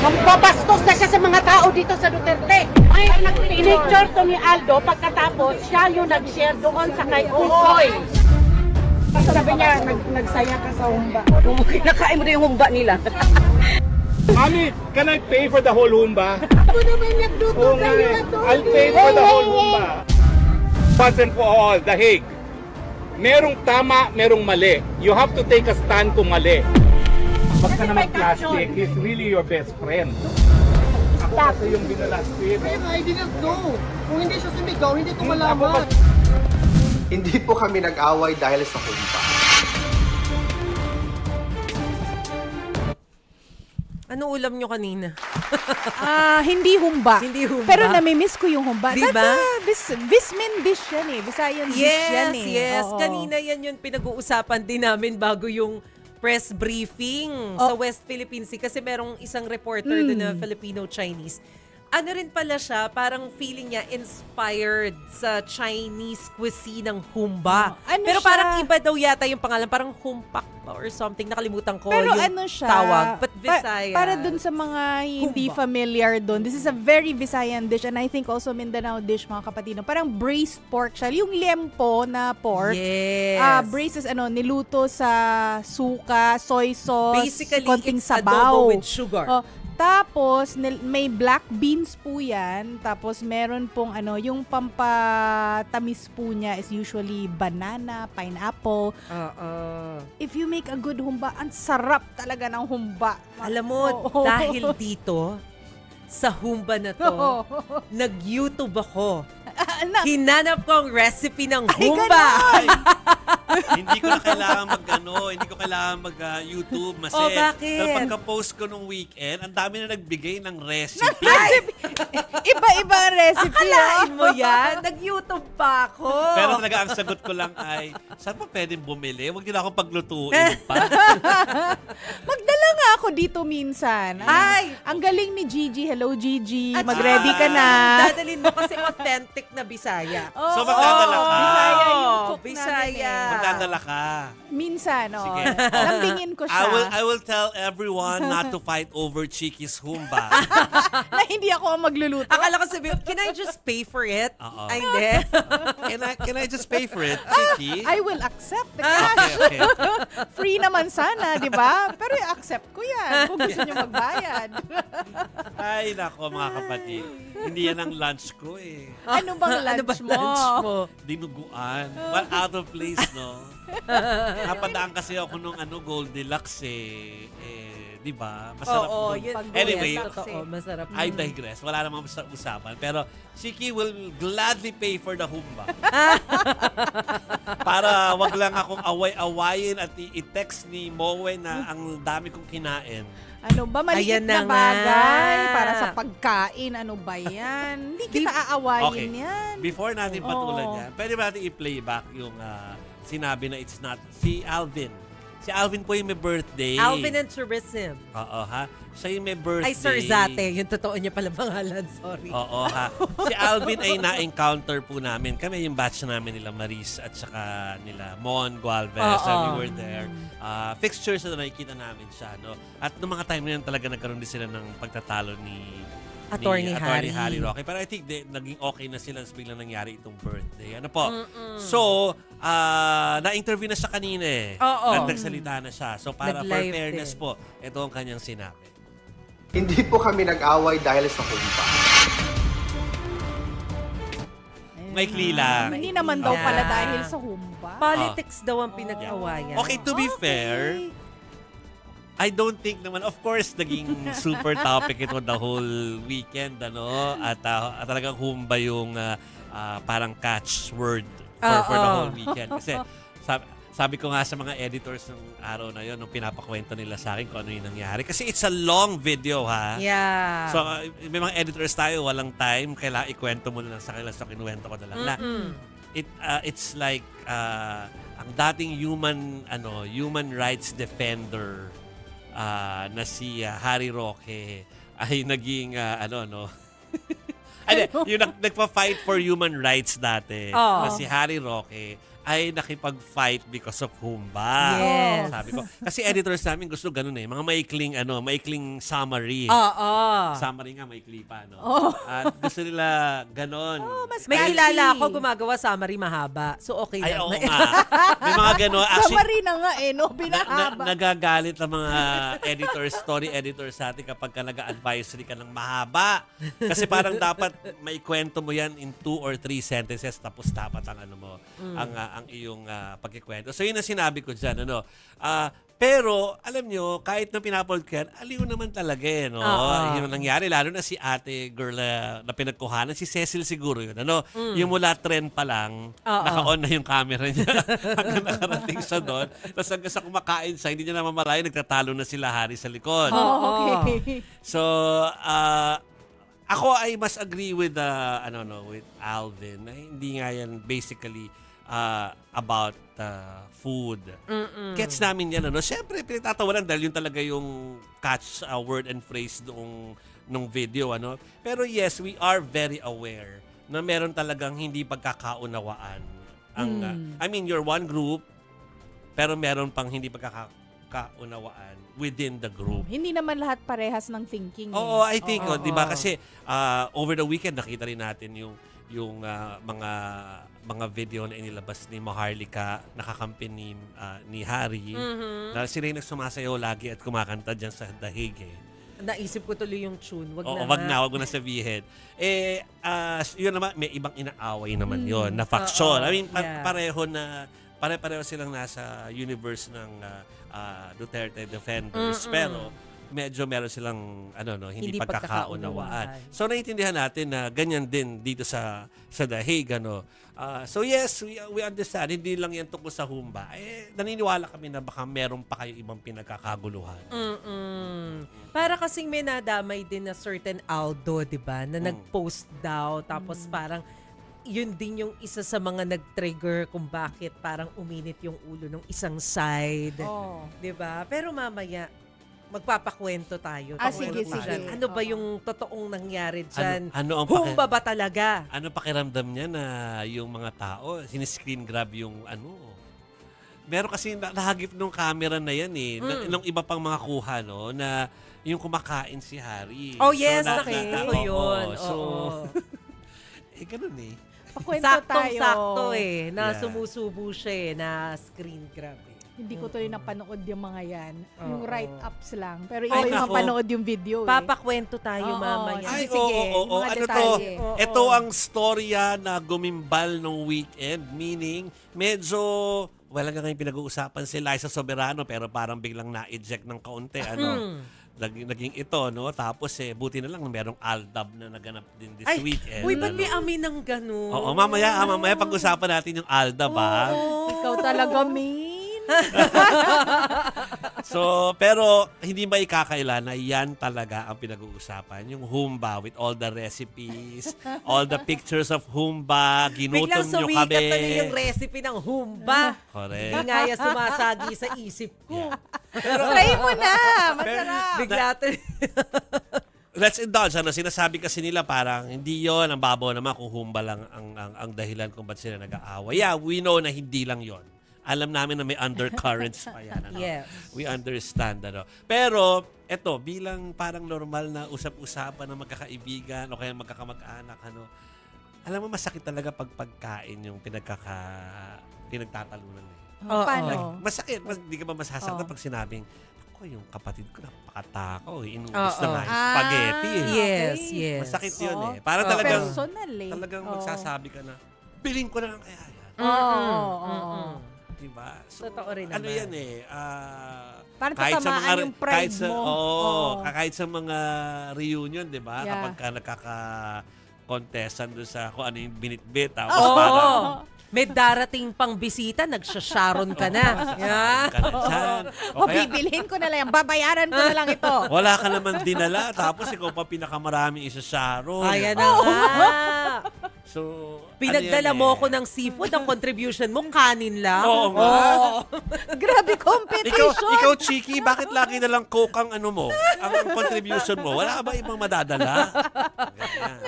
Mambabastos na siya sa mga tao dito sa Duterte. Ay, nag-picture to ni Aldo pagkatapos siya yung nag-share doon sa kay Ukoy. Sabi niya, nagsaya ka sa humba. Kinakain mo na yung humba nila. Mami, can I pay for the whole humba? Ako naman nagluto sa iyo ito. I'll pay for the whole humba. Once and for all, The Hague. Merong tama, merong mali. You have to take a stand kung mali. Wag ka naman plastic. He's really your best friend. Ako kasi yung binalastik. Pero I didn't know. Kung hindi siya sumigaw, hindi ko malaman. Hindi po kami nag-away dahil sa humba. Ano ulam nyo kanina? Hindi humba. Hindi humba. Pero namimiss ko yung humba. Diba? That's a Vismin dish yan eh. Visayan dish yan eh. Yes. Oo. Kanina yan yung pinag-uusapan din namin bago yung press briefing sa West Philippine Sea. Kasi merong isang reporter doon na Filipino-Chinese. Ano rin pala siya, parang feeling niya inspired sa Chinese cuisine ng humba. Ano Pero siya? parang iba daw yata yung pangalan. Parang humpak ba or something. Nakalimutan ko Pero yung ano siya, tawag. But Visaya. Para dun sa mga hindi Humba. familiar dun, this is a very Visayan dish and I think also Mindanao dish, mga kapatid. Parang braised pork siya. Yung lempo na pork. Yes. Braised niluto sa suka, soy sauce, Basically, konting it's sabaw. adobo with sugar. Tapos, may black beans po yan. Tapos, meron pong yung pampatamis po niya is usually banana, pineapple. If you make a good humba, ang sarap talaga ng humba. Alam mo, dahil dito, sa humba na to, nag-YouTube ako. Hinanap ko ang recipe ng humba. Hindi ko na kailangan hindi ko kailangan mag-YouTube. Kasi bakit? pagka-post ko nung weekend, ang dami na nagbigay ng recipe. Iba-iba ang recipe. Akalain mo yan? Nag-YouTube pa ako. Pero talaga ang sagot ko lang ay, saan pa pwedeng bumili? Huwag din ako paglutuin pa. Magdala nga ako dito minsan. Ay! Ang galing ni Gigi. Hello, Gigi. At Mag-ready ka na. Dadalhin mo kasi authentic na Bisaya. So, magdadala ka? Bisaya yung cook Bisaya. namin Magdadala ka. Minsan, Sige. Lambingin ko siya. I will tell everyone not to fight over Chiki's humba. na hindi ako ang magluluto. Akala ko sabihin, can I just pay for it? Oo. Ay, hindi. Can I just pay for it, Chiki? I will accept the cash. Okay. Free naman sana, di ba? Pero accept ko yan kung gusto niyo magbayad. Ay, nako mga kapatid. Hindi yan ang lunch ko eh. Ano bang lunch mo? Dinuguan. Well, out of place, no? Napadaan kasi ako nung Goldilocks eh. Di ba? Masarap Oo, dun. yun. Anyway, Totoo, masarap. I digress. Wala namang usapan. Pero Chiki will gladly pay for the humba. Para wag lang akong away-awayin at i-text ni Moe na ang dami kong kinain. Ano ba? Maliit Ayan na na nga. bagay para sa pagkain. Ano ba yan? Hindi kita aawayin yan. Before natin patulan yan, pwede ba natin i-playback yung sinabi na it's not si Alvin. Si Alvin po yung may birthday. Alvin and Tourism. Oo, ha? Siya yung may birthday. Ay, Sir Zate. Yung totoo niya pala pangalan. Sorry. Oo, ha? Si Alvin ay na-encounter po namin. Kami yung batch namin nila Maris at saka nila Mon Gualvez. We were there. Fixtures na nakikita namin siya. No? At noong mga time na yun talaga nagkaroon din sila ng pagtatalo ni Attorney Harry Roque. Pero I think naging okay na sila sa biglang nangyari itong birthday. Ano po? So, na-interview na siya kanina eh. Oo. At nagsalita na siya. So, para for Nag-live fairness din. po, ito ang kanyang sinabi. Hindi po kami nag-away dahil sa humba. Maikli lang. Hindi naman daw Yeah. pala dahil sa humba. Politics daw ang pinag-awayan. Okay, to be fair, I don't think naman, of course, naging super topic ito the whole weekend, At talagang humba yung parang catchword for the whole weekend. Kasi sabi ko nga sa mga editors ng araw na yon nung pinapakwento nila sa akin kung ano yung nangyari. Kasi it's a long video, ha? Yeah. So, may mga editors tayo, walang time. Kailangan ikwento mo na lang sa kanila. So, kinuwento ko na lang na it's like ang dating human rights defender na si Harry Roque ay naging yung nagpa-fight for human rights dati na si Harry Roque ay nakipag-fight because of Humba. Yes. Sabi ko. Kasi editors namin gusto ganun eh. Mga maikling summary. Oo. Summary nga, maikli pa, no? At gusto nila ganun. mas May catchy. kilala ako gumagawa summary mahaba. So okay Ay, lang. oo nga. May mga ganun. Summary na nga no? Binahaba. Nagagalit ang mga editors, story editors sa atin kapag ka nag-advisory ka ng mahaba. Kasi parang dapat may kwento mo yan in 2 or 3 sentences tapos dapat ang ano mo, ang iyong pagkikwento. So yun ang sinabi ko dyan. Ano? Pero, alam nyo, kahit na pinapaload ko yan, aliw naman talaga eh, no? Yung nangyari, lalo na si ate girl na pinagkuhanan, si Cecil siguro yun, ano? Yung mula trend pa lang, naka-on na yung camera niya hanggang nakarating siya doon. Tapos hanggang sa kumakain siya, hindi niya namamalayan, nagtatalo na sila Harry sa likod. Okay. So, ako ay mas agree with with Alvin na hindi nga yan basically about food. Gets namin yan, ano? Siyempre, pinagtatawanan dahil yun talaga yung catch word and phrase nung video, ano? Pero yes, we are very aware na meron talagang hindi pagkakaunawaan. I mean, you're one group, pero meron pang hindi pagkakaunawaan within the group. Hindi naman lahat parehas ng thinking. Oo, I think, di ba? Kasi over the weekend, nakita rin natin yung mga video na inilabas ni Maharlika, nakakampi ni Harry. Na sila yung nagsumasayaw lagi at kumakanta dyan sa dahig eh. Naisip ko tuloy yung tune. Wag Wag mo na sabihin. Yun naman, may ibang inaaway naman yun, na faction. I mean, pare-pareho silang nasa universe ng Duterte Defenders, pero medyo meron silang hindi pagkakaunawaan. So naiintindihan natin na ganyan din dito sa Dahig, ano. So yes, we understand, hindi lang yan tungkol sa Humba. Naniniwala kami na baka meron pa kayo ibang pinagkakaguluhan. Para kasing may nadamay din na certain Aldo, 'di ba, na nag-post daw tapos parang yun din yung isa sa mga nag-trigger kung bakit parang uminit yung ulo ng isang side. 'Di ba? Pero mamaya magpapakwento tayo. Sige. Ano ba yung totoong nangyari dyan? Ano ang Humba ba talaga? Ano pakiramdam niya na yung mga tao, siniscreen grab yung meron kasi nahagip nung camera na yan eh. Nung iba pang mga kuha, no? Na yung kumakain si Harry. Oh yes, nakita ko yun. So, ganun eh. Pakwento tayo. Saktong-sakto eh. Na Yeah. sumusubo siya eh. Na screen grab eh. Hindi ko tuloy napanood yung mga yan. Yung Oo. write-ups lang. Pero Ay, iba yung nako. mapanood yung video eh. Papakwento tayo Oo, mamaya. Ay, Ay, sige, oo. yung mga Ano to? detalye. Oo. Ito ang storya na gumimbal nung weekend. Meaning, medyo, wala nga ngayon pinag-uusapan si Liza Soberano pero parang biglang na-eject ng kaunti. Naging ito, no? Tapos buti na lang merong Aldab na naganap din this weekend. Uy, ba't may amin ng ganun? Oo, mamaya pag-usapan natin yung Aldab, ha? Ikaw talaga, mean. So, pero hindi ba ikakaila na yan talaga ang pinag-uusapan? Yung Humba with all the recipes, all the pictures of Humba, ginutom Biglang nyo sumikat kami. na yung recipe ng Humba. Correct. Hindi nga yan sumasagi sa isip ko. Try mo na. Masarap. Bigla Let's indulge. Sinasabi kasi nila parang hindi yon, ang babaw naman kung Humba lang ang dahilan kung ba't sila nag-aaway. Yeah, we know na hindi lang yon. Alam namin na may undercurrents pa yan. Yes. We understand. Pero, eto, bilang parang normal na usap-usapan ng magkakaibigan o kaya magkakamag-anak, alam mo, masakit talaga pag pagkain yung pinagtatalunan. Paano? Masakit. Hindi ka ba masasaktan pag sinabing, ako, yung kapatid ko napakatakaw. Inubos na nga yung spaghetti. Yes, yes. Masakit yun eh. Parang talagang, Personal eh. talagang magsasabi ka na, bilhin ko na lang kaya yan. Oo. Diba? So, Totoo rin ano naman. yan eh. Parang tatamaan yung pride mo. Kahit sa mga reunion, di ba? Yeah. Kapag ka nakaka-contestan doon sa kung ano yung binitbit. Tapos parang, May darating pang bisita, nagsasharon ka na. Yeah. ka na dyan. O bibilhin ko na lang. Babayaran ko na lang ito. Wala ka naman dinala. Tapos ikaw pa pinakamaraming isa Sharon. Ayan na nga. So, Pinagdala ano yan mo eh. ko ng seafood, ang contribution mo, kanin lang. Oo nga. Grabe competition. Ikaw, Chiki, bakit lagi na lang Coke ang ano mo? Ang contribution mo? Wala ka ba ibang madadala? Ganyan.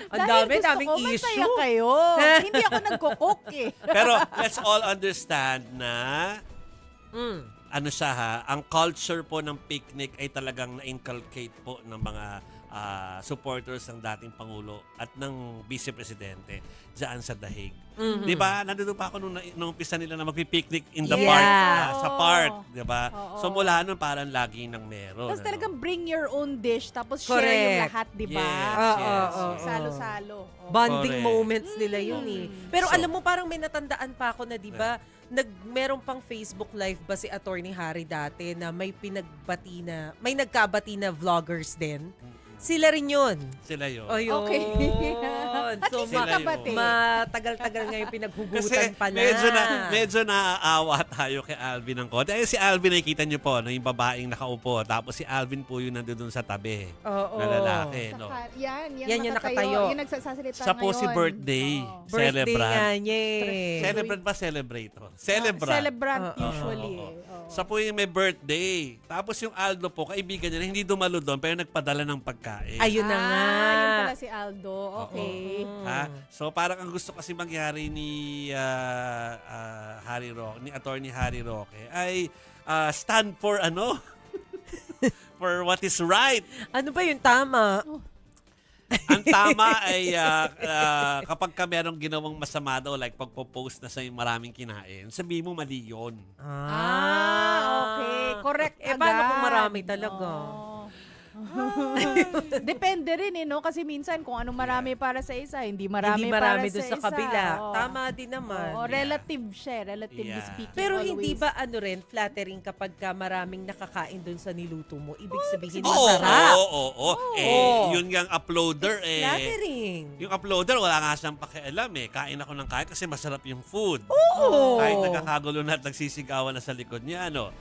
Ang Dahil daming gusto ko, masaya issue. kayo. Hindi ako nagko-cook eh. Pero let's all understand na ano siya ha, ang culture po ng picnic ay talagang na-inculcate po ng mga supporters ng dating Pangulo at ng Vice Presidente dyan sa The Hague. Di ba? Nandun pa ako nung umpisa nila na magpi-picnic in the Yeah. park. Oo. Sa park. Di ba? Oo. So mula nun parang laging nang meron. Tapos talagang bring your own dish, tapos Correct. share yung lahat, di ba? Yes, Oo. Salo-salo. Oo. Bonding Correct. moments nila yun eh. Pero So- alam mo, parang may natandaan pa ako na, di ba, meron pang Facebook Live ba si Attorney Harry dati na may may nagkabati na vloggers din? Sila rin yun. Sila yun. Ayun. Okay. At So, least Sila yun. magkabati. matagal-tagal nga yung Kasi pinaghugutan pa na. medyo naaawa tayo kay Alvin ng konti. Ay, si Alvin, nakikita niyo po, no, yung babaeng nakaupo. Tapos si Alvin po yung nandun sa tabi. Oo. Na lalaki. No? Yan Yan yung nakatayo. Yung nagsasalita Siya po si ngayon. birthday. Oo. Birthday Celebrant. nga niya eh. Celebrant ba celebrator? Celebrant. Celebrant Oo. usually. Oo. eh. Oo. Siya po yung may birthday. Tapos yung Aldo po, kaibigan niya, hindi dumalo doon, pero nagpadala ng pagkain. Ayun na nga. Yun pala si Aldo. Okay. Ha? So parang ang gusto kasi mangyari ni Harry Roque, ni Attorney Harry Roque ay stand for ano? For what is right. Ano ba yung tama? Ang tama ay kapag ka merong ginawang masama daw, like pagpo-post na sa maraming kinain, sabihin mo mali yun. Okay. Correct Eh, paano agad. kung marami talaga? Depende rin no? Kasi minsan kung anong marami para sa isa, hindi marami, Hindi marami para doon sa isa. kabila. Oo. Tama din naman. Oo, relative siya. Relatively Yeah. speaking. Pero always. hindi ba ano rin, flattering kapag ka maraming nakakain doon sa niluto mo? Ibig sabihin, Oo, masarap. oo. Yun nga ang uploader Flattering. Yung uploader, wala nga siyang pakialam eh. Kain ako ng kain kasi masarap yung food. Oo. Kahit nagkakagulo na at nagsisigawan na sa likod niya, ano.